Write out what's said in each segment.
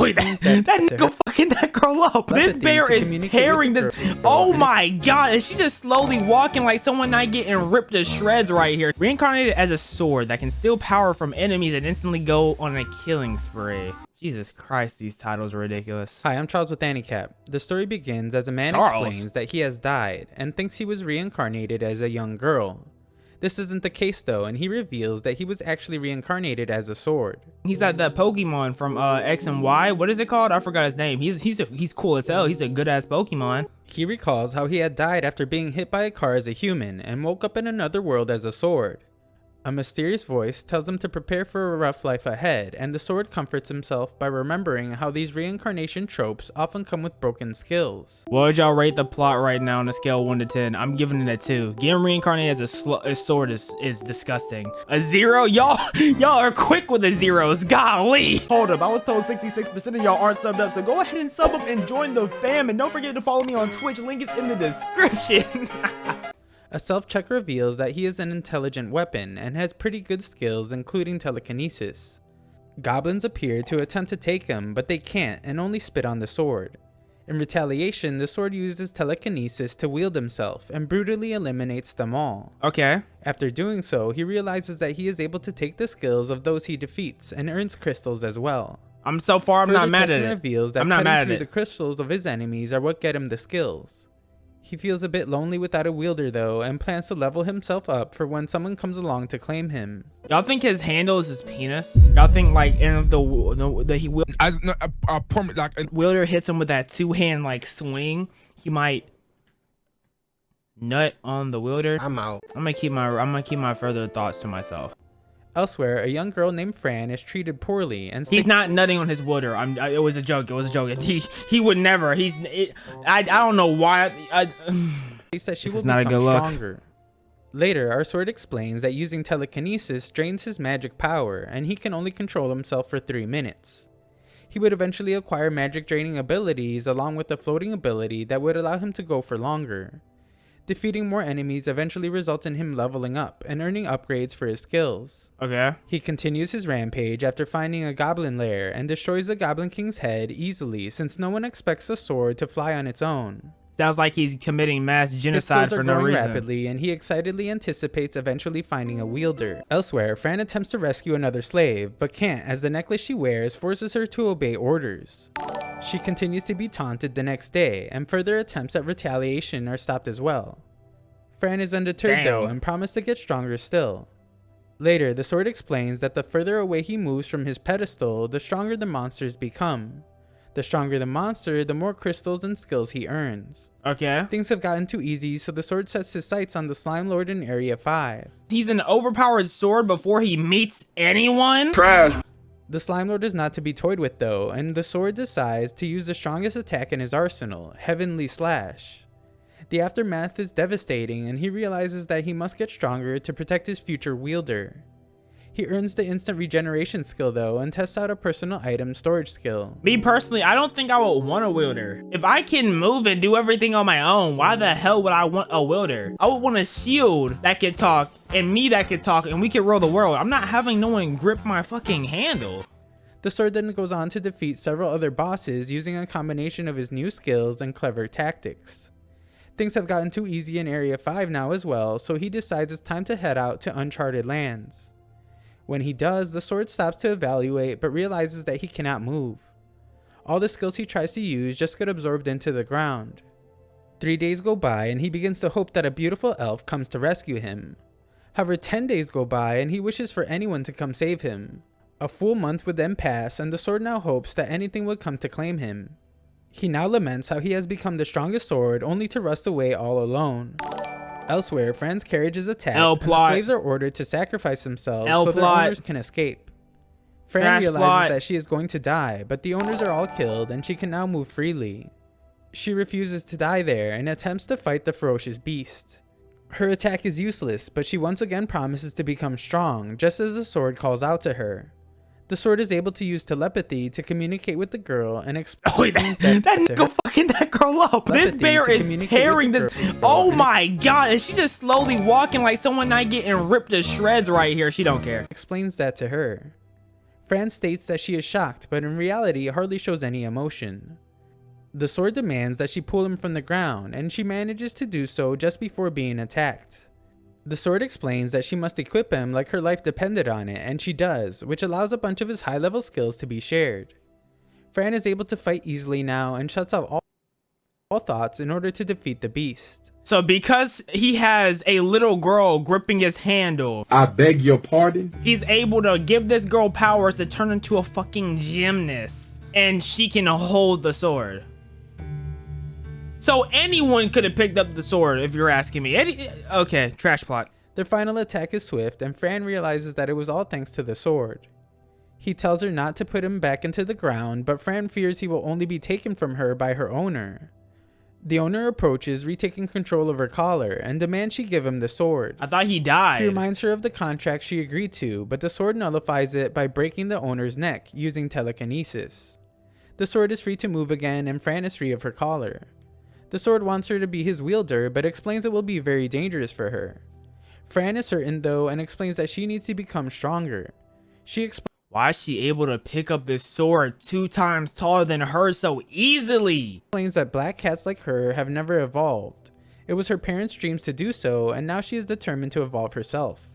Wait, that nigga fucking that girl up. This bear is tearing this. Oh my god, is she just slowly walking like someone not getting ripped to shreds right here? Reincarnated as a sword that can steal power from enemies and instantly go on a killing spree. Jesus Christ, these titles are ridiculous. Hi, I'm Charles with Handicap. The story begins as a man explains that he has died and thinks he was reincarnated as a young girl. This isn't the case though, and he reveals that he was actually reincarnated as a sword. He's like that Pokemon from X and Y. What is it called? I forgot his name. He's cool as hell. He's a good ass Pokemon. He recalls how he had died after being hit by a car as a human and woke up in another world as a sword. A mysterious voice tells him to prepare for a rough life ahead, and the sword comforts himself by remembering how these reincarnation tropes often come with broken skills. What would y'all rate the plot right now on a scale of 1 to 10? I'm giving it a 2. Getting reincarnated as a sword is disgusting. A 0? Y'all are quick with the zeros. Golly. Hold up, I was told 66% of y'all aren't subbed up, so go ahead and sub up and join the fam, and don't forget to follow me on Twitch. Link is in the description. A self-check reveals that he is an intelligent weapon and has pretty good skills, including telekinesis. Goblins appear to attempt to take him, but they can't and only spit on the sword. In retaliation, the sword uses telekinesis to wield himself and brutally eliminates them all. Okay. After doing so, he realizes that he is able to take the skills of those he defeats and earns crystals as well. I'm not mad at it. Reveals that I'm not mad at through it. The crystals of his enemies are what get him the skills. He feels a bit lonely without a wielder though, and plans to level himself up for when someone comes along to claim him. Y'all think his handle is his penis? Y'all think like in the he will wielder hits him with that 2-hand like swing, he might nut on the wielder? I'm out. I'm gonna keep my further thoughts to myself. Elsewhere, a young girl named Fran is treated poorly and he's not nutting on his wielder. It was a joke. It was a joke. He would never. I don't know why. This is not a good look. Later, our sword explains that using telekinesis drains his magic power, and he can only control himself for 3 minutes. He would eventually acquire magic draining abilities along with a floating ability that would allow him to go for longer. Defeating more enemies eventually results in him leveling up and earning upgrades for his skills. Okay. He continues his rampage after finding a goblin lair and destroys the Goblin King's head easily since no one expects a sword to fly on its own. Sounds like he's committing mass genocide for no reason. Rapidly, and he excitedly anticipates eventually finding a wielder. Elsewhere, Fran attempts to rescue another slave, but can't as the necklace she wears forces her to obey orders. She continues to be taunted the next day, and further attempts at retaliation are stopped as well. Fran is undeterred though, and promised to get stronger still. Later, the sword explains that the further away he moves from his pedestal, the stronger the monsters become. The stronger the monster, the more crystals and skills he earns. Okay. Things have gotten too easy, so the sword sets his sights on the Slime Lord in Area 5. He's an overpowered sword before he meets anyone? Trash. The Slime Lord is not to be toyed with though, and the sword decides to use the strongest attack in his arsenal, Heavenly Slash. The aftermath is devastating, and he realizes that he must get stronger to protect his future wielder. He earns the instant regeneration skill though, and tests out a personal item storage skill. Me personally, I don't think I would want a wielder. If I can move and do everything on my own, why the hell would I want a wielder? I would want a shield that could talk, and me that could talk, and we could rule the world. I'm not having no one grip my fucking handle. The sword then goes on to defeat several other bosses using a combination of his new skills and clever tactics. Things have gotten too easy in Area 5 now as well, so he decides it's time to head out to uncharted lands. When he does, the sword stops to evaluate but realizes that he cannot move. All the skills he tries to use just get absorbed into the ground. 3 days go by and he begins to hope that a beautiful elf comes to rescue him. However, 10 days go by and he wishes for anyone to come save him. A full month would then pass and the sword now hopes that anything would come to claim him. He now laments how he has become the strongest sword only to rust away all alone. Elsewhere, Fran's carriage is attacked and the slaves are ordered to sacrifice themselves so their owners can escape. Fran realizes that she is going to die, but the owners are all killed and she can now move freely. She refuses to die there and attempts to fight the ferocious beast. Her attack is useless, but she once again promises to become strong, just as the sword calls out to her. The sword is able to use telepathy to communicate with the girl and explain that nigga fucking that girl up. This bear is tearing this. Oh my god, is she just slowly walking like someone not getting ripped to shreds right here? She don't care. Explains that to her. Fran states that she is shocked, but in reality hardly shows any emotion. The sword demands that she pull him from the ground, and she manages to do so just before being attacked. The sword explains that she must equip him like her life depended on it, and she does, which allows a bunch of his high-level skills to be shared. Fran is able to fight easily now and shuts out all thoughts in order to defeat the beast. So because he has a little girl gripping his handle, I beg your pardon? he's able to give this girl powers to turn into a fucking gymnast, and she can hold the sword. So anyone could have picked up the sword, if you're asking me. Okay, trash plot. Their final attack is swift, and Fran realizes that it was all thanks to the sword. He tells her not to put him back into the ground, but Fran fears he will only be taken from her by her owner. The owner approaches, retaking control of her collar, and demands she give him the sword. I thought he died. He reminds her of the contract she agreed to, but the sword nullifies it by breaking the owner's neck using telekinesis. The sword is free to move again, and Fran is free of her collar. The sword wants her to be his wielder, but explains it will be very dangerous for her. Fran is certain though, and explains that she needs to become stronger. She Why is she able to pick up this sword 2 times taller than her so easily? Explains that black cats like her have never evolved. It was her parents' dreams to do so, and now she is determined to evolve herself.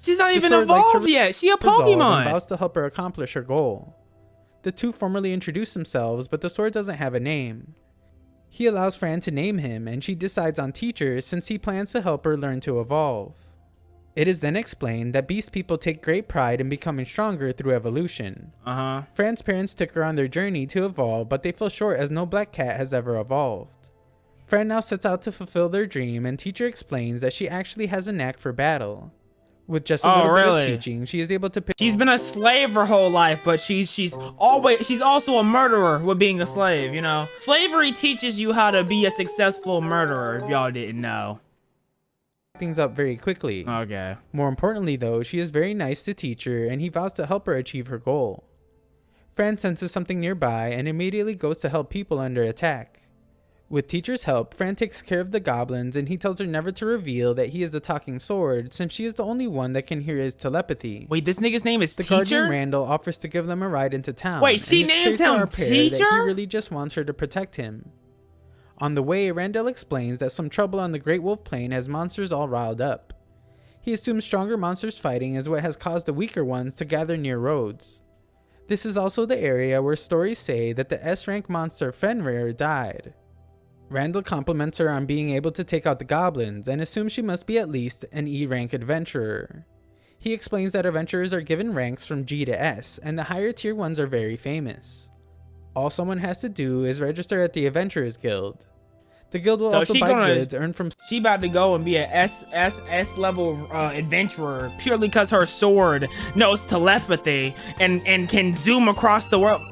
She's not even evolved yet. She a Pokemon. And vows to help her accomplish her goal. The two formally introduce themselves, but the sword doesn't have a name. He allows Fran to name him, and she decides on Teacher since he plans to help her learn to evolve. It is then explained that beast people take great pride in becoming stronger through evolution. Fran's parents took her on their journey to evolve, but they fell short as no black cat has ever evolved. Fran now sets out to fulfill their dream, and Teacher explains that she actually has a knack for battle. With just a little bit of teaching, she is able to pick. She's been a slave her whole life, but she's also a murderer with being a slave, you know. Slavery teaches you how to be a successful murderer, if y'all didn't know. Things up very quickly. Okay. More importantly though, she is very nice to Teacher, and he vows to help her achieve her goal. Fran senses something nearby and immediately goes to help people under attack. With Teacher's help, Fran takes care of the goblins, and he tells her never to reveal that he is a talking sword since she is the only one that can hear his telepathy. Wait, this nigga's name is the Teacher? Guardian Randall offers to give them a ride into town. Wait, she named him Teacher? That he really just wants her to protect him. On the way, Randall explains that some trouble on the Great Wolf Plain has monsters all riled up. He assumes stronger monsters fighting is what has caused the weaker ones to gather near roads. This is also the area where stories say that the S-rank monster Fenrir died. Randall compliments her on being able to take out the goblins and assumes she must be at least an E-rank adventurer. He explains that adventurers are given ranks from G to S, and the higher tier ones are very famous. All someone has to do is register at the Adventurers Guild. The guild will also buy goods earned from. She about to go and be a S level adventurer purely because her sword knows telepathy and can zoom across the world.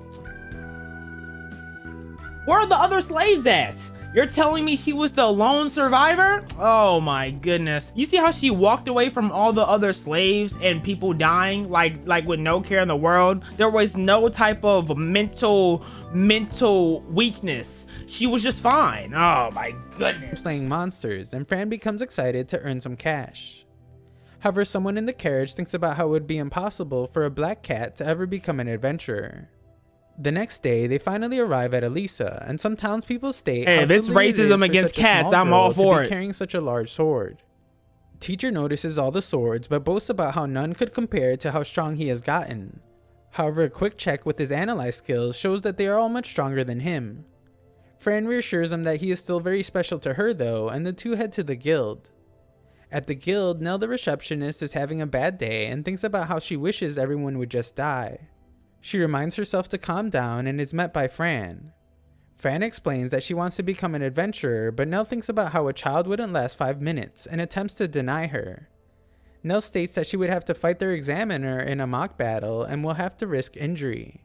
Where are the other slaves at? You're telling me she was the lone survivor? Oh my goodness. You see how she walked away from all the other slaves and people dying like with no care in the world? There was no type of mental weakness. She was just fine. Oh my goodness. Slaying monsters, and Fran becomes excited to earn some cash. However, someone in the carriage thinks about how it would be impossible for a black cat to ever become an adventurer. The next day, they finally arrive at Elisa, and some townspeople state, "Hey, this racism against cats, I'm all for it." Carrying such a large sword. Teacher notices all the swords, but boasts about how none could compare to how strong he has gotten. However, a quick check with his analyze skills shows that they are all much stronger than him. Fran reassures him that he is still very special to her though, and the two head to the guild. At the guild, Nell the receptionist is having a bad day and thinks about how she wishes everyone would just die. She reminds herself to calm down and is met by Fran. Fran explains that she wants to become an adventurer, but Nell thinks about how a child wouldn't last 5 minutes and attempts to deny her. Nell states that she would have to fight their examiner in a mock battle and will have to risk injury.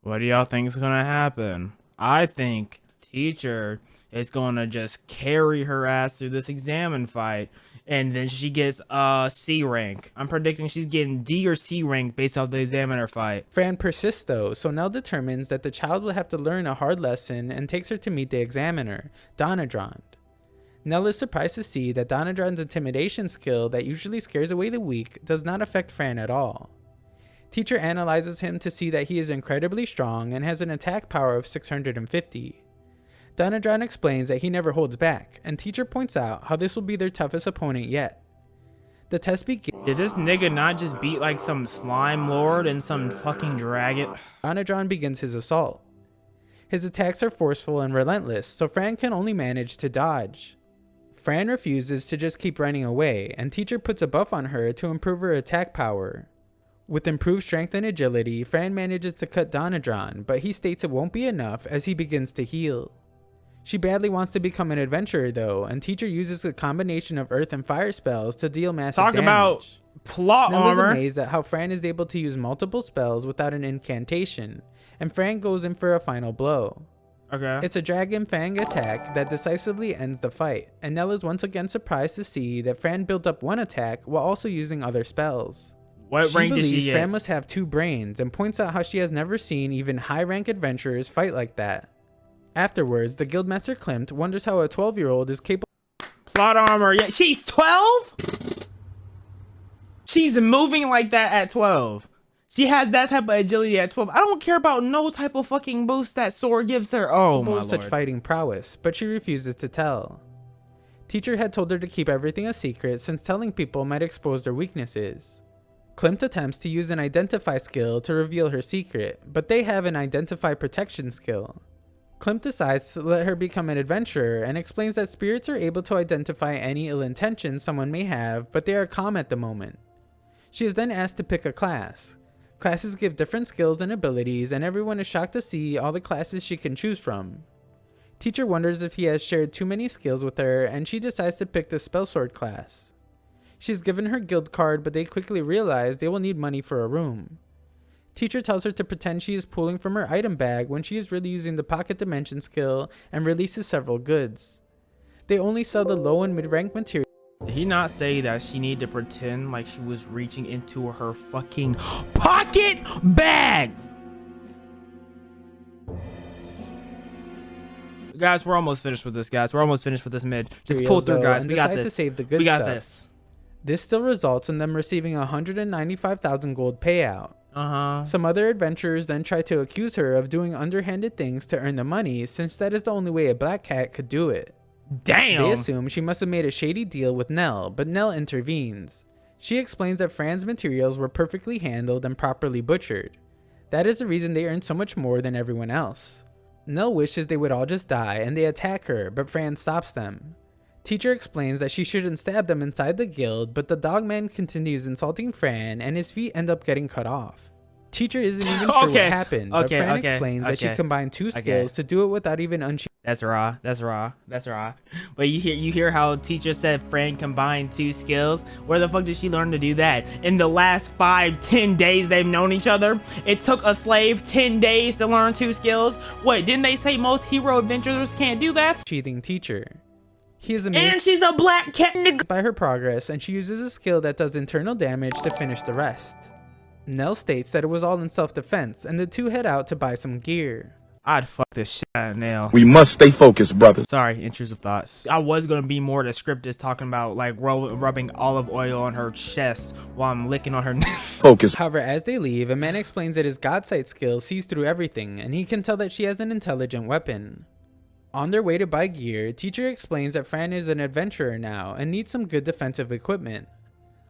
What do y'all think is gonna happen? I think Teacher is gonna just carry her ass through this examine fight, and then she gets C rank. I'm predicting she's getting D or C rank based off the examiner fight. Fran persists though, so Nell determines that the child will have to learn a hard lesson and takes her to meet the examiner, Donadrond. Nell is surprised to see that Donadrond's intimidation skill that usually scares away the weak does not affect Fran at all. Teacher analyzes him to see that he is incredibly strong and has an attack power of 650. Donadron explains that he never holds back, and Teacher points out how this will be their toughest opponent yet. The test begins. Did this nigga not just beat like some slime lord and some fucking dragon? Donadron begins his assault. His attacks are forceful and relentless, so Fran can only manage to dodge. Fran refuses to just keep running away, and Teacher puts a buff on her to improve her attack power. With improved strength and agility, Fran manages to cut Donadron, but he states it won't be enough as he begins to heal. She badly wants to become an adventurer though, and Teacher uses a combination of earth and fire spells to deal massive damage. Talk about plot armor. Nell is amazed at how Fran is able to use multiple spells without an incantation, and Fran goes in for a final blow. Okay. It's a Dragon Fang attack that decisively ends the fight, and Nell is once again surprised to see that Fran built up one attack while also using other spells. What rank did she get? Fran must have 2 brains and points out how she has never seen even high-rank adventurers fight like that. Afterwards, the Guildmaster Klimt wonders how a 12-year-old is capable. Plot armor. Yeah, she's 12? She's moving like that at 12. She has that type of agility at 12. I don't care about no type of fucking boost that sword gives her. Oh my lord. Such fighting prowess, but she refuses to tell. Teacher had told her to keep everything a secret since telling people might expose their weaknesses. Klimt attempts to use an identify skill to reveal her secret, but they have an identify protection skill. Klimt decides to let her become an adventurer and explains that spirits are able to identify any ill intentions someone may have, but they are calm at the moment. She is then asked to pick a class. Classes give different skills and abilities, and everyone is shocked to see all the classes she can choose from. Teacher wonders if he has shared too many skills with her, and she decides to pick the Spellsword class. She's given her guild card, but they quickly realize they will need money for a room. Teacher tells her to pretend she is pulling from her item bag when she is really using the Pocket Dimension skill and releases several goods. They only sell the low and mid-rank material. Did he not say that she needed to pretend like she was reaching into her fucking pocket bag? Guys, we're almost finished with this, guys. We're almost finished with this mid. Just pull through, guys. We got this. To save the good we got stuff. this. This still results in them receiving a 195,000 gold payout. Some other adventurers then try to accuse her of doing underhanded things to earn the money, since that is the only way a black cat could do it. Damn. They assume she must have made a shady deal with Nell, but Nell intervenes. She explains that Fran's materials were perfectly handled and properly butchered. That is the reason they earn so much more than everyone else. Nell wishes they would all just die, and they attack her, but Fran stops them. Teacher explains that she shouldn't stab them inside the guild, but the dogman continues insulting Fran, and his feet end up getting cut off. Teacher isn't even sure what happened, but Fran explains that she combined 2 skills to do it without even unchained. That's raw. That's raw. That's raw. But you hear how Teacher said Fran combined 2 skills? Where the fuck did she learn to do that? In the last 5-10 days they've known each other, it took a slave 10 days to learn 2 skills. Wait, didn't they say most hero adventurers can't do that? Sheathing Teacher. He is amazed and she's a black cat by her progress, and she uses a skill that does internal damage to finish the rest. Nell states that it was all in self-defense, and the two head out to buy some gear. I'd fuck this shit out of Nell. We must stay focused, brothers. Sorry, intrusive thoughts. I was gonna be more descriptive, talking about like rubbing olive oil on her chest while I'm licking on her focus. However, as they leave, a man explains that his godsight skill sees through everything, and he can tell that she has an intelligent weapon. On their way to buy gear, Teacher explains that Fran is an adventurer now and needs some good defensive equipment.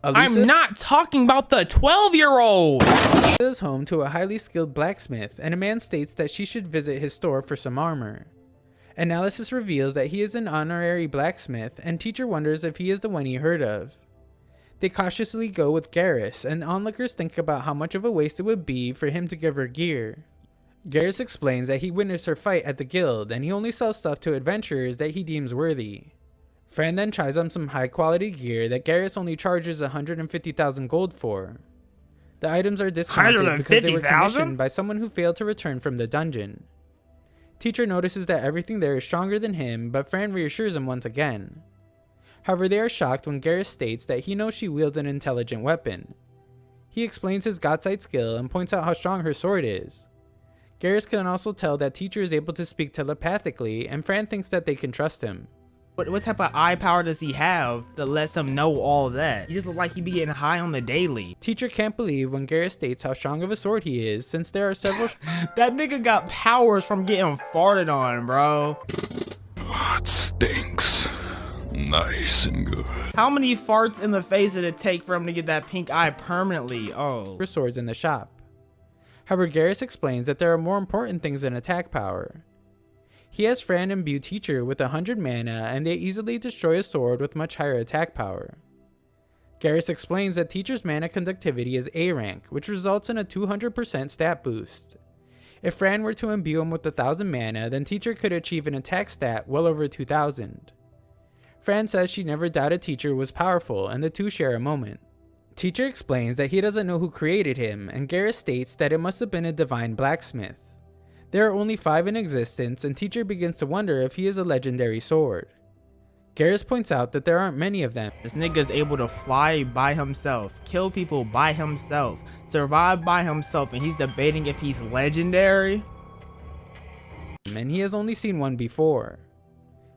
I'm not talking about the 12-year-old! Alisa is home to a highly skilled blacksmith, and a man states that she should visit his store for some armor. Analysis reveals that he is an honorary blacksmith, and Teacher wonders if he is the one he heard of. They cautiously go with Garrus, and onlookers think about how much of a waste it would be for him to give her gear. Garrus explains that he witnessed her fight at the guild, and he only sells stuff to adventurers that he deems worthy. Fran then tries on some high quality gear that Garrus only charges 150,000 gold for. The items are discounted because they were commissioned by someone who failed to return from the dungeon. Teacher notices that everything there is stronger than him, but Fran reassures him once again. However, they are shocked when Garrus states that he knows she wields an intelligent weapon. He explains his godsight skill and points out how strong her sword is. Garrus can also tell that Teacher is able to speak telepathically, and Fran thinks that they can trust him. What type of eye power does he have that lets him know all that? He just look like he be getting high on the daily. Teacher can't believe when Garrett states how strong of a sword he is, since there are several That nigga got powers from getting farted on, bro. It stinks. Nice and good. How many farts in the face did it take for him to get that pink eye permanently? Oh. swords in the shop. However, Garrus explains that there are more important things than attack power. He has Fran imbue Teacher with 100 mana, and they easily destroy a sword with much higher attack power. Garrus explains that Teacher's mana conductivity is A rank, which results in a 200% stat boost. If Fran were to imbue him with 1000 mana, then Teacher could achieve an attack stat well over 2000. Fran says she never doubted Teacher was powerful, and the two share a moment. Teacher explains that he doesn't know who created him, and Garrus states that it must have been a divine blacksmith. There are only 5 in existence, and Teacher begins to wonder if he is a legendary sword. Garrus points out that there aren't many of them. This nigga's able to fly by himself, kill people by himself, survive by himself, and he's debating if he's legendary? And he has only seen one before.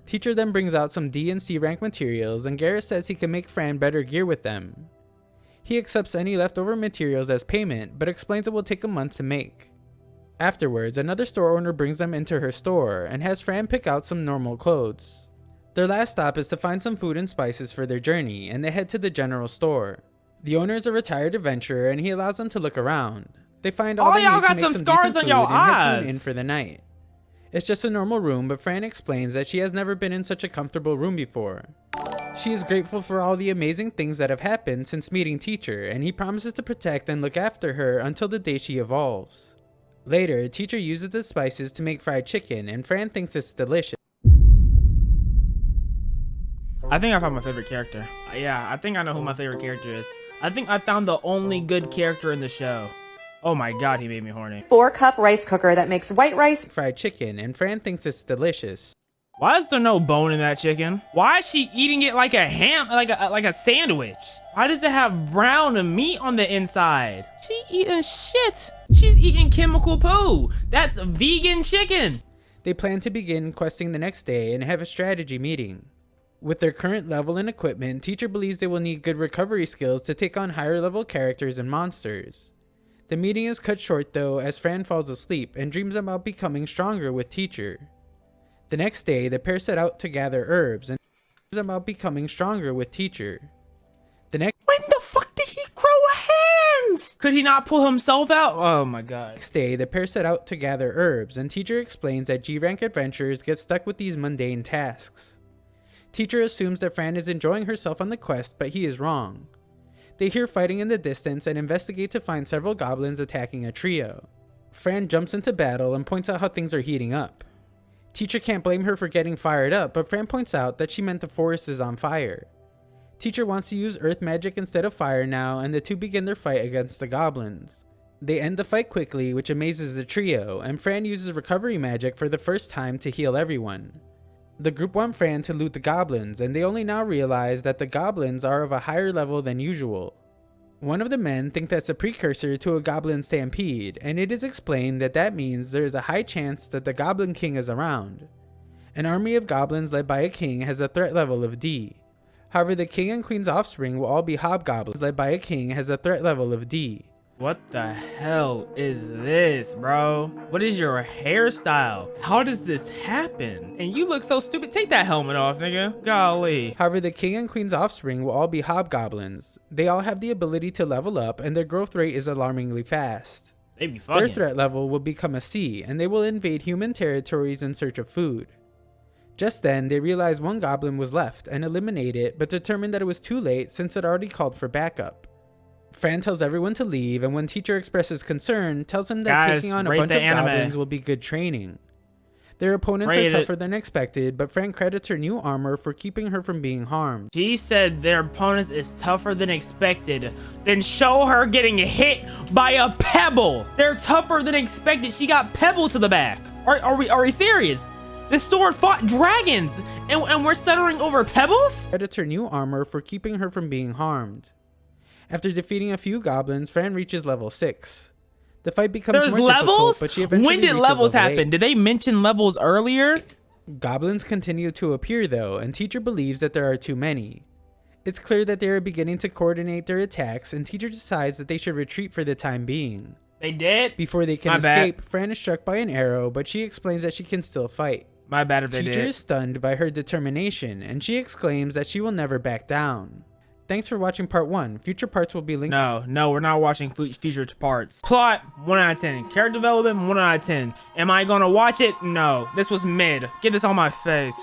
Teacher then brings out some D and C rank materials, and Garrus says he can make Fran better gear with them. He accepts any leftover materials as payment, but explains it will take a month to make. Afterwards, another store owner brings them into her store, and has Fran pick out some normal clothes. Their last stop is to find some food and spices for their journey, and they head to the general store. The owner is a retired adventurer, and he allows them to look around. They find all they need to make some decent food and head to an inn for the night. It's just a normal room, but Fran explains that she has never been in such a comfortable room before. She is grateful for all the amazing things that have happened since meeting Teacher, and he promises to protect and look after her until the day she evolves. Later, Teacher uses the spices to make fried chicken, and Fran thinks it's delicious. I think I found my favorite character. Yeah, I think I know who my favorite character is. I think I found the only good character in the show. Oh my god, he made me horny. 4-cup rice cooker that makes white rice. Fried chicken, and Fran thinks it's delicious. Why is there no bone in that chicken? Why is she eating it like a ham, like a sandwich? Why does it have brown meat on the inside? She eating shit. She's eating chemical poo. That's vegan chicken. They plan to begin questing the next day and have a strategy meeting. With their current level and equipment, Teacher believes they will need good recovery skills to take on higher level characters and monsters. The meeting is cut short though, as Fran falls asleep and dreams about becoming stronger with Teacher. The next day, the pair set out to gather herbs and dreams about becoming stronger with Teacher. When the fuck did he grow hands? Could he not pull himself out? Oh my god. Next day, the pair set out to gather herbs, and Teacher explains that G-rank adventurers get stuck with these mundane tasks. Teacher assumes that Fran is enjoying herself on the quest, but he is wrong. They hear fighting in the distance and investigate to find several goblins attacking a trio. Fran jumps into battle and points out how things are heating up. Teacher can't blame her for getting fired up, but Fran points out that she meant the forest is on fire. Teacher wants to use earth magic instead of fire now, and the two begin their fight against the goblins. They end the fight quickly, which amazes the trio, and Fran uses recovery magic for the first time to heal everyone. The group want Fran to loot the goblins, and they only now realize that the goblins are of a higher level than usual. One of the men thinks that's a precursor to a goblin stampede, and it is explained that that means there is a high chance that the Goblin King is around. An army of goblins led by a king has a threat level of D. However, the king and queen's offspring will all be hobgoblins led by a king has a threat level of D. What the hell is this, bro? What is your hairstyle? How does this happen? And you look so stupid. Take that helmet off, nigga. Golly. However, the king and queen's offspring will all be hobgoblins. They all have the ability to level up, and their growth rate is alarmingly fast. They be fucking. Their threat level will become a C, and they will invade human territories in search of food. Just then, they realize one goblin was left and eliminate it, but determined that it was too late since it already called for backup. Fran tells everyone to leave, and when Teacher expresses concern, tells him that taking on a bunch of goblins will be good training. Their opponents are tougher than expected, but Fran credits her new armor for keeping her from being harmed. She said their opponents is tougher than expected. Then show her getting hit by a pebble. They're tougher than expected. She got pebble to the back. Are we serious? This sword fought dragons, and we're stuttering over pebbles? Credits her new armor for keeping her from being harmed. After defeating a few goblins, Fran reaches level 6. The fight becomes more difficult, but she eventually When did reaches levels level happen? 8. Did they mention levels earlier? Goblins continue to appear though, and teacher believes that there are too many. It's clear that they are beginning to coordinate their attacks, and teacher decides that they should retreat for the time being. They did? Before they can escape, Fran is struck by an arrow, but she explains that she can still fight. My bad if they did. Teacher is stunned by her determination, and she exclaims that she will never back down. Thanks for watching part 1. Future parts will be linked. No, we're not watching future parts. Plot, 1 out of 10. Character development, 1 out of 10. Am I gonna watch it? No. This was mid. Get this on my face.